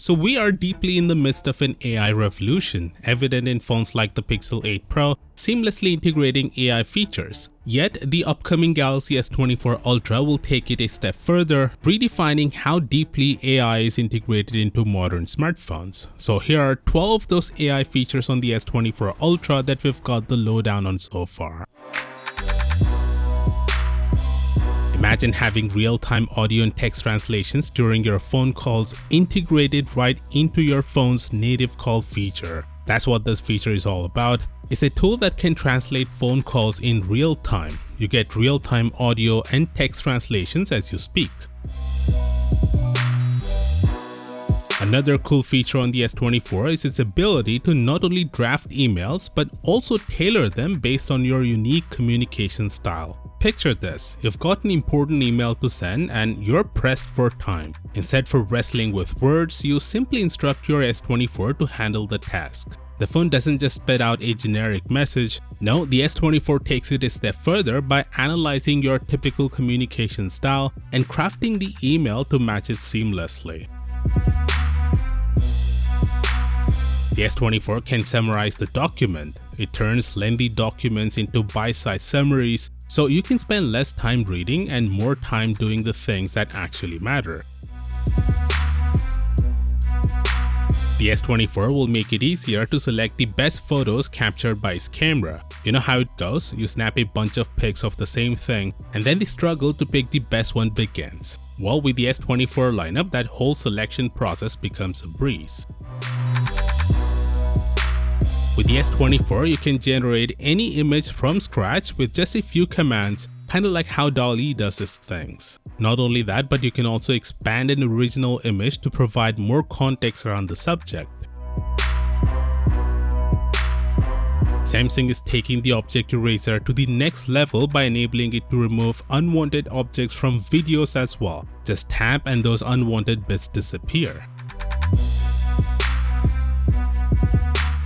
So we are deeply in the midst of an AI revolution, evident in phones like the Pixel 8 Pro, seamlessly integrating AI features. Yet, the upcoming Galaxy S24 Ultra will take it a step further, redefining how deeply AI is integrated into modern smartphones. So here are 12 of those AI features on the S24 Ultra that we've got the lowdown on so far. Imagine having real-time audio and text translations during your phone calls integrated right into your phone's native call feature. That's what this feature is all about. It's a tool that can translate phone calls in real time. You get real-time audio and text translations as you speak. Another cool feature on the S24 is its ability to not only draft emails but also tailor them based on your unique communication style. Picture this, you've got an important email to send and you're pressed for time. Instead for wrestling with words, you simply instruct your S24 to handle the task. The phone doesn't just spit out a generic message. No, the S24 takes it a step further by analyzing your typical communication style and crafting the email to match it seamlessly. The S24 can summarize the document. It turns lengthy documents into bite-sized summaries, so you can spend less time reading and more time doing the things that actually matter. The S24 will make it easier to select the best photos captured by its camera. You know how it goes? You snap a bunch of pics of the same thing and then the struggle to pick the best one begins. Well, with the S24 lineup, that whole selection process becomes a breeze. With the S24, you can generate any image from scratch with just a few commands, kinda like how DALL-E does its things. Not only that, but you can also expand an original image to provide more context around the subject. Samsung is taking the object eraser to the next level by enabling it to remove unwanted objects from videos as well. Just tap and those unwanted bits disappear.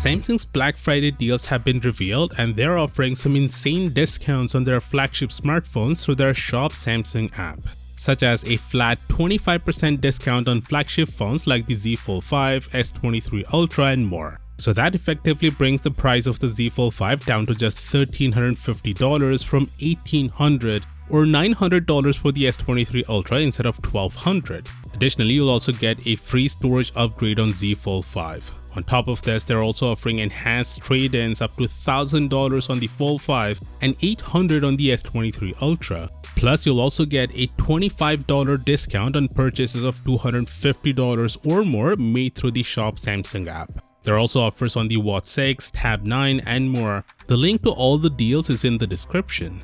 Samsung's Black Friday deals have been revealed and they're offering some insane discounts on their flagship smartphones through their Shop Samsung app, such as a flat 25% discount on flagship phones like the Z Fold 5, S23 Ultra and more. So that effectively brings the price of the Z Fold 5 down to just $1,350 from $1,800 or $900 for the S23 Ultra instead of $1,200. Additionally, you'll also get a free storage upgrade on Z Fold 5. On top of this, they're also offering enhanced trade-ins up to $1,000 on the Fold 5 and $800 on the S23 Ultra. Plus, you'll also get a $25 discount on purchases of $250 or more made through the Shop Samsung app. There are also offers on the Watch 6, Tab 9 and more. The link to all the deals is in the description.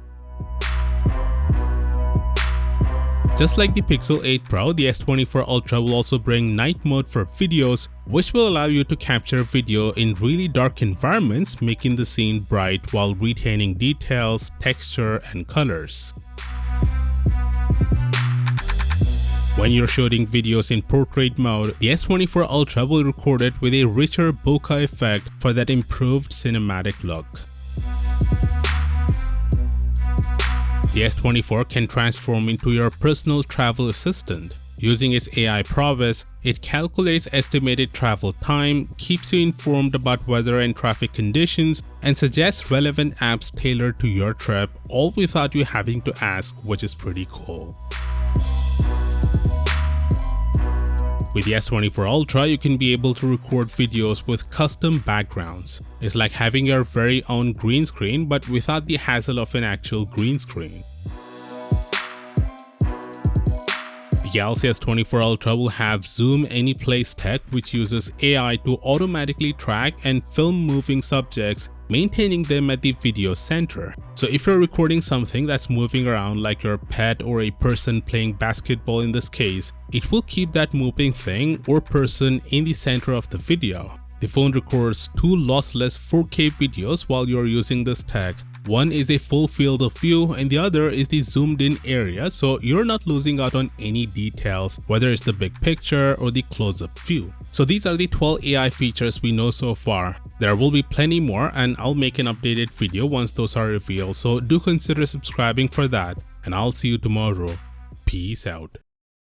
Just like the Pixel 8 Pro, the S24 Ultra will also bring night mode for videos, which will allow you to capture video in really dark environments, making the scene bright while retaining details, texture, and colors. When you're shooting videos in portrait mode, the S24 Ultra will record it with a richer bokeh effect for that improved cinematic look. The S24 can transform into your personal travel assistant. Using its AI prowess, it calculates estimated travel time, keeps you informed about weather and traffic conditions, and suggests relevant apps tailored to your trip, all without you having to ask, which is pretty cool. With the S24 Ultra, you can be able to record videos with custom backgrounds. It's like having your very own green screen, but without the hassle of an actual green screen. The Galaxy S24 Ultra will have Zoom Anyplace tech, which uses AI to automatically track and film moving subjects, maintaining them at the video center. So if you're recording something that's moving around like your pet or a person playing basketball in this case, it will keep that moving thing or person in the center of the video. The phone records two lossless 4K videos while you're using this tech. One is a full field of view and the other is the zoomed in area, so you're not losing out on any details, whether it's the big picture or the close-up view. So these are the 12 AI features we know so far. There will be plenty more and I'll make an updated video once those are revealed, so do consider subscribing for that, and I'll see you tomorrow. Peace out.